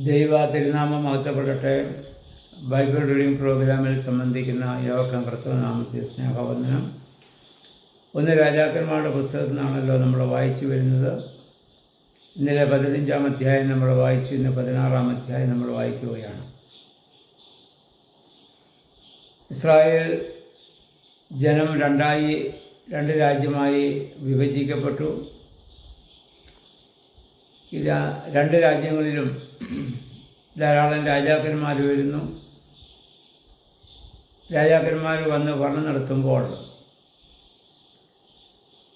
ദൈവ തിരുനാമം മഹത്വപ്പെടട്ടെ. Bible reading പ്രോഗ്രാമിൽ സംബന്ധിക്കുന്ന ഏവർക്കും കർത്തൃനാമത്തിൽ സ്നേഹവന്ദനം. 1 രാജാക്കന്മാരുടെ പുസ്തകത്തിൽ നിന്നാണല്ലോ നമ്മൾ വായിച്ചു വരുന്നത്. ഇന്നലെ 15-ാം അധ്യായം നമ്മൾ വായിച്ചു, ഇന്ന് 16-ാം അധ്യായം നമ്മൾ വായിക്കുകയാണ്. ഇസ്രായേൽ ജനം രണ്ട് രാജ്യമായി വിഭജിക്കപ്പെട്ടു. ഈ രണ്ട് രാജ്യങ്ങളിലും ധാരാളം രാജാക്കന്മാർ വരുന്നു. രാജാക്കന്മാർ വന്ന് ഭരണം നടത്തുമ്പോൾ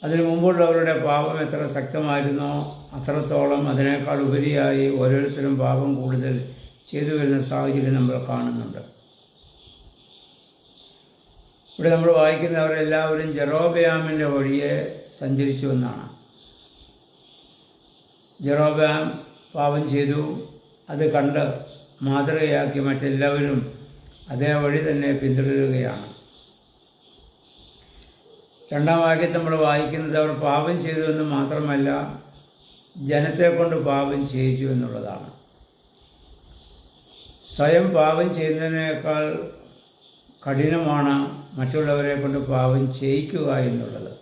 അതിനു മുമ്പുള്ളവരുടെ പാപം എത്ര ശക്തമായിരുന്നോ അത്രത്തോളം അതിനേക്കാൾ ഉപരിയായി ഓരോരുത്തരും പാപം കൂടുതൽ ചെയ്തു വരുന്ന സാഹചര്യം നമ്മൾ കാണുന്നുണ്ട്. ഇവിടെ നമ്മൾ വായിക്കുന്നവരെല്ലാവരും ജെറോബെയാമിൻ്റെ വഴിയെ സഞ്ചരിച്ചുവെന്നാണ്. ജെറോബെയാം പാപം ചെയ്തു, അത് കണ്ട് മാതൃകയാക്കി മറ്റെല്ലാവരും അതേ വഴി തന്നെ പിന്തുടരുകയാണ്. 2-ാം വാക്യത്തിൽ നമ്മൾ വായിക്കുന്നത് അവർ പാപം ചെയ്തു എന്ന് മാത്രമല്ല, ജനത്തെ കൊണ്ട് പാപം ചെയ്യിച്ചു എന്നുള്ളതാണ്. സ്വയം പാപം ചെയ്യുന്നതിനേക്കാൾ കഠിനമാണ് മറ്റുള്ളവരെ കൊണ്ട് പാപം ചെയ്യിക്കുക എന്നുള്ളത്.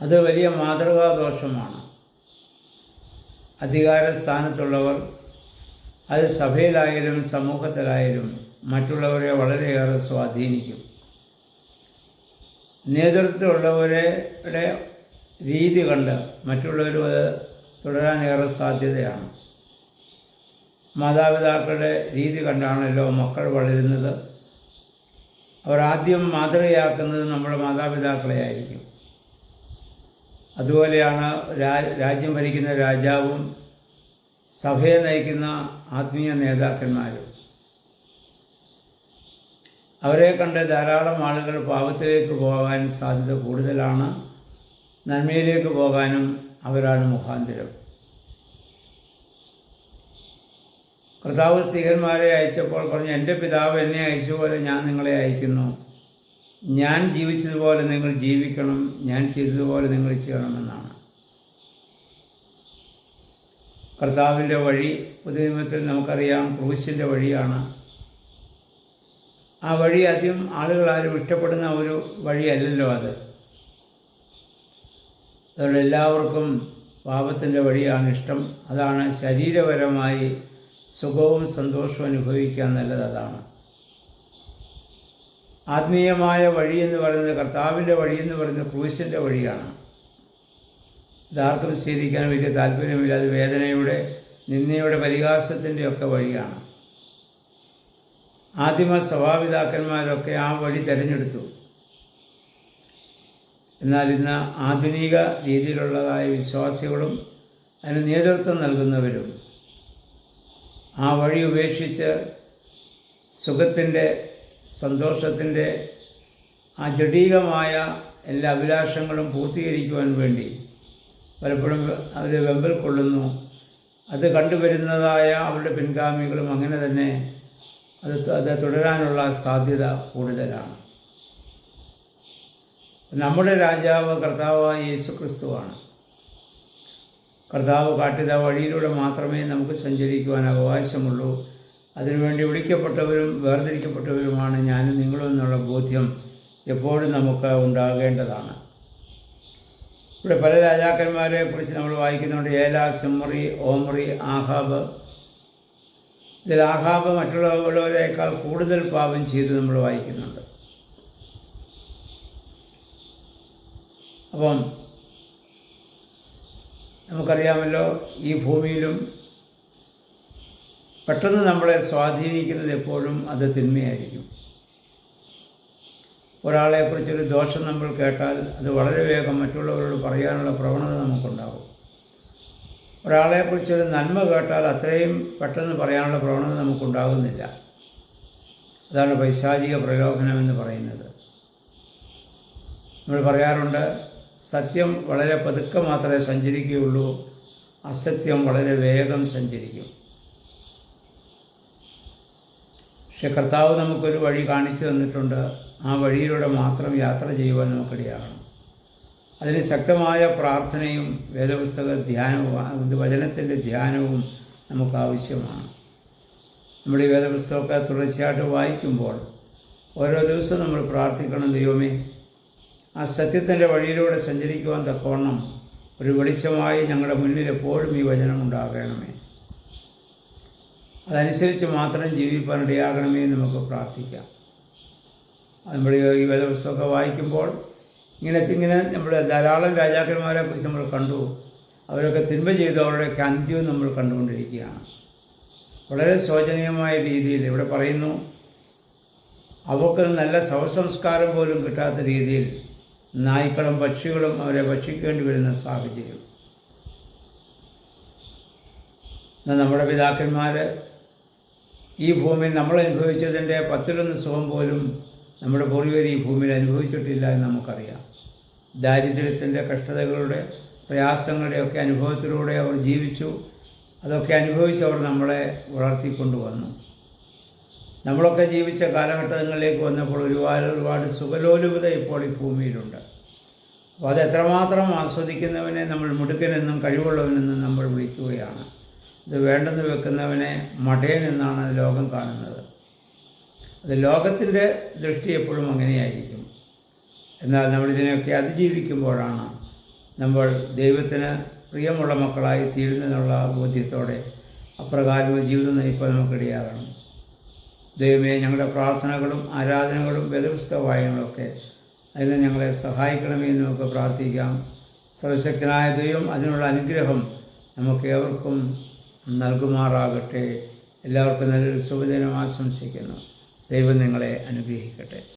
അത് വലിയ മാതൃകാദോഷമാണ്. അധികാര സ്ഥാനത്തുള്ളവർ, അത് സഭയിലായാലും സമൂഹത്തിലായാലും മറ്റുള്ളവരെ വളരെയേറെ സ്വാധീനിക്കും. നേതൃത്വമുള്ളവരുടെ രീതി കണ്ട് മറ്റുള്ളവരും അത് തുടരാനേറെ സാധ്യതയാണ്. മാതാപിതാക്കളുടെ രീതി കണ്ടാണല്ലോ മക്കൾ വളരുന്നത്. അവർ ആദ്യം മാതൃകയാക്കുന്നത് നമ്മുടെ മാതാപിതാക്കളെ ആയിരിക്കും. അതുപോലെയാണ് രാജ്യം ഭരിക്കുന്ന രാജാവും സഭയെ നയിക്കുന്ന ആത്മീയ നേതാക്കന്മാരും. അവരെ കണ്ട് ധാരാളം ആളുകൾ പാപത്തിലേക്ക് പോകാൻ സാധ്യത കൂടുതലാണ്. നന്മയിലേക്ക് പോകാനും അവരാണ് മുഖാന്തരം. കർത്താവ് സ്ത്രീകന്മാരെ അയച്ചപ്പോൾ പറഞ്ഞു, എൻ്റെ പിതാവ് എന്നെ അയച്ചതുപോലെ ഞാൻ നിങ്ങളെ അയക്കുന്നു. ഞാൻ ജീവിച്ചതുപോലെ നിങ്ങൾ ജീവിക്കണം, ഞാൻ ചെയ്തതുപോലെ നിങ്ങൾ ചെയ്യണമെന്നാണ്. കർത്താവിൻ്റെ വഴി പുതിയ നിയമത്തിൽ നമുക്കറിയാം ക്രൂശിൻ്റെ വഴിയാണ്. ആ വഴി ആദ്യം ആളുകളാരും ഇഷ്ടപ്പെടുന്ന ഒരു വഴിയല്ലല്ലോ അത്. അതുകൊണ്ട് എല്ലാവർക്കും പാപത്തിൻ്റെ വഴിയാണ് ഇഷ്ടം. അതാണ് ശരീരപരമായി സുഖവും സന്തോഷവും അനുഭവിക്കാൻ നല്ലത്. അതാണ് ആത്മീയമായ വഴി എന്ന് പറയുന്നത്. കർത്താവിൻ്റെ വഴി എന്ന് പറയുന്നത് ക്രൂശിൻ്റെ വഴിയാണ്. ഇതാർക്കും സ്വീകരിക്കാൻ വലിയ താല്പര്യമില്ല. അത് വേദനയുടെ, നിന്ദയുടെ, പരിഹാസത്തിൻ്റെ ഒക്കെ വഴിയാണ്. ആദിമ സഭാപിതാക്കന്മാരൊക്കെ ആ വഴി തിരഞ്ഞെടുത്തു. എന്നാൽ ഇന്ന് ആധുനിക രീതിയിലുള്ളതായ വിശ്വാസികളും അതിന് നേതൃത്വം നൽകുന്നവരും ആ വഴി ഉപേക്ഷിച്ച് സുഖത്തിൻ്റെ, സന്തോഷത്തിൻ്റെ, ആ ജഡീകമായ എല്ലാ അഭിലാഷങ്ങളും പൂർത്തീകരിക്കുവാൻ വേണ്ടി പലപ്പോഴും അവർ വെമ്പൽ കൊള്ളുന്നു. അത് കണ്ടുവരുന്നതായ അവരുടെ പിൻഗാമികളും അങ്ങനെ തന്നെ അത് തുടരാനുള്ള സാധ്യത കൂടുതലാണ്. നമ്മുടെ രാജാവ് കർത്താവായ യേശു ക്രിസ്തുവാണ്. കർത്താവ് കാട്ടിയ വഴിയിലൂടെ മാത്രമേ നമുക്ക് സഞ്ചരിക്കുവാൻ അവകാശമുള്ളൂ. അതിനുവേണ്ടി വിളിക്കപ്പെട്ടവരും വേർതിരിക്കപ്പെട്ടവരുമാണ് ഞാനും നിങ്ങളും എന്നുള്ള ബോധ്യം എപ്പോഴും നമുക്ക് ഉണ്ടാകേണ്ടതാണ്. ഇവിടെ പല രാജാക്കന്മാരെ കുറിച്ച് നമ്മൾ വായിക്കുന്നുണ്ട്. ഏല, സിമ്രി, ഓമ്രി, ആഹാബ്. ഇതിൽ ആഹാബ് മറ്റുള്ളവരേക്കാൾ കൂടുതൽ പാപം ചെയ്തു നമ്മൾ വായിക്കുന്നുണ്ട്. അപ്പം നമുക്കറിയാമല്ലോ, ഈ ഭൂമിയിലും പെട്ടെന്ന് നമ്മളെ സ്വാധീനിക്കുന്നത് എപ്പോഴും അത് തിന്മയായിരിക്കും. ഒരാളെക്കുറിച്ചൊരു ദോഷം നമ്മൾ കേട്ടാൽ അത് വളരെ വേഗം മറ്റുള്ളവരോട് പറയാനുള്ള പ്രവണത നമുക്കുണ്ടാകും. ഒരാളെക്കുറിച്ചൊരു നന്മ കേട്ടാൽ അത്രയും പെട്ടെന്ന് പറയാനുള്ള പ്രവണത നമുക്കുണ്ടാകുന്നില്ല. അതാണ് പൈശാചിക പ്രലോഭനം എന്ന് പറയുന്നത്. നമ്മൾ പറയാറുണ്ട്, സത്യം വളരെ പതുക്കെ മാത്രമേ സഞ്ചരിക്കുകയുള്ളൂ, അസത്യം വളരെ വേഗം സഞ്ചരിക്കും. പക്ഷെ കർത്താവ് നമുക്കൊരു വഴി കാണിച്ചു തന്നിട്ടുണ്ട്. ആ വഴിയിലൂടെ മാത്രം യാത്ര ചെയ്യുവാൻ നമുക്കിടയാകണം. അതിന് ശക്തമായ പ്രാർത്ഥനയും വേദപുസ്തക ധ്യാനവും വചനത്തിൻ്റെ ധ്യാനവും നമുക്ക് ആവശ്യമാണ്. നമ്മൾ ഈ വേദപുസ്തകമൊക്കെ തുടർച്ചയായിട്ട് വായിക്കുമ്പോൾ ഓരോ ദിവസവും നമ്മൾ പ്രാർത്ഥിക്കണം, ദൈവമേ ആ സത്യത്തിൻ്റെ വഴിയിലൂടെ സഞ്ചരിക്കുവാൻ തക്കവണ്ണം ഒരു വെളിച്ചമായി ഞങ്ങളുടെ മുന്നിൽ എപ്പോഴും ഈ വചനം ഉണ്ടാകണമേ. അതനുസരിച്ച് മാത്രം ജീവിക്കാൻ ഇടയാകണമേ എന്ന് നമുക്ക് പ്രാർത്ഥിക്കാം. നമ്മൾ ഈ വേദപുസ്തകമൊക്കെ വായിക്കുമ്പോൾ ഇങ്ങനെ നമ്മൾ ധാരാളം രാജാക്കന്മാരെ കുറിച്ച് നമ്മൾ കണ്ടു. അവരൊക്കെ തിന്മ ചെയ്തു, അവരുടെയൊക്കെ അന്ത്യവും നമ്മൾ കണ്ടുകൊണ്ടിരിക്കുകയാണ്. വളരെ ശോചനീയമായ രീതിയിൽ ഇവിടെ പറയുന്നു, അവർക്ക് നല്ല ശവസംസ്കാരം പോലും കിട്ടാത്ത രീതിയിൽ നായ്ക്കളും പക്ഷികളും അവരെ ഭക്ഷിക്കേണ്ടി വരുന്ന സാഹചര്യം. നമ്മുടെ പിതാക്കന്മാർ ഈ ഭൂമിയിൽ നമ്മൾ അനുഭവിച്ചതിൻ്റെ 10-1 സുഖം പോലും നമ്മുടെ പൂർവ്വികർ ഈ ഭൂമിയിൽ അനുഭവിച്ചിട്ടില്ല എന്ന് നമുക്കറിയാം. ദാരിദ്ര്യത്തിൻ്റെ, കഷ്ടതകളുടെ, പ്രയാസങ്ങളുടെയൊക്കെ അനുഭവത്തിലൂടെ അവർ ജീവിച്ചു. അതൊക്കെ അനുഭവിച്ച് അവർ നമ്മളെ വളർത്തിക്കൊണ്ടുവന്നു. നമ്മളൊക്കെ ജീവിച്ച കാലഘട്ടങ്ങളിലേക്ക് വന്നപ്പോൾ ഒരുപാട് സുഖലോലുപത ഇപ്പോൾ ഈ ഭൂമിയിലുണ്ട്. അപ്പോൾ അത് എത്രമാത്രം ആസ്വദിക്കുന്നവനെ നമ്മൾ മിടുക്കനെന്നും കഴിവുള്ളവനെന്നും നമ്മൾ വിളിക്കുകയാണ്. ഇത് വേണ്ടെന്ന് വെക്കുന്നവനെ മടയൻ എന്നാണ് ലോകം കാണുന്നത്. അത് ലോകത്തിൻ്റെ ദൃഷ്ടി എപ്പോഴും അങ്ങനെയായിരിക്കും. എന്നാൽ നമ്മളിതിനെയൊക്കെ അതിജീവിക്കുമ്പോഴാണ് നമ്മൾ ദൈവത്തിന് പ്രിയമുള്ള മക്കളായി തീരുന്നതിനുള്ള ബോധ്യത്തോടെ അപ്രകാരം ജീവിതം നയിക്കാൻ നമുക്കിടയാകണം. ദൈവമേ, ഞങ്ങളുടെ പ്രാർത്ഥനകളും ആരാധനകളും വേദപുസ്തക വായനകളൊക്കെ അതിന് ഞങ്ങളെ സഹായിക്കണമേ എന്ന് നമുക്ക് പ്രാർത്ഥിക്കാം. സർവശക്തനായ ദൈവം അതിനുള്ള അനുഗ്രഹം നമുക്ക് ഏവർക്കും നൽകുമാറാകട്ടെ. എല്ലാവർക്കും നല്ലൊരു ശുഭദിനം ആശംസിക്കുന്നു. ദൈവം നിങ്ങളെ അനുഗ്രഹിക്കട്ടെ.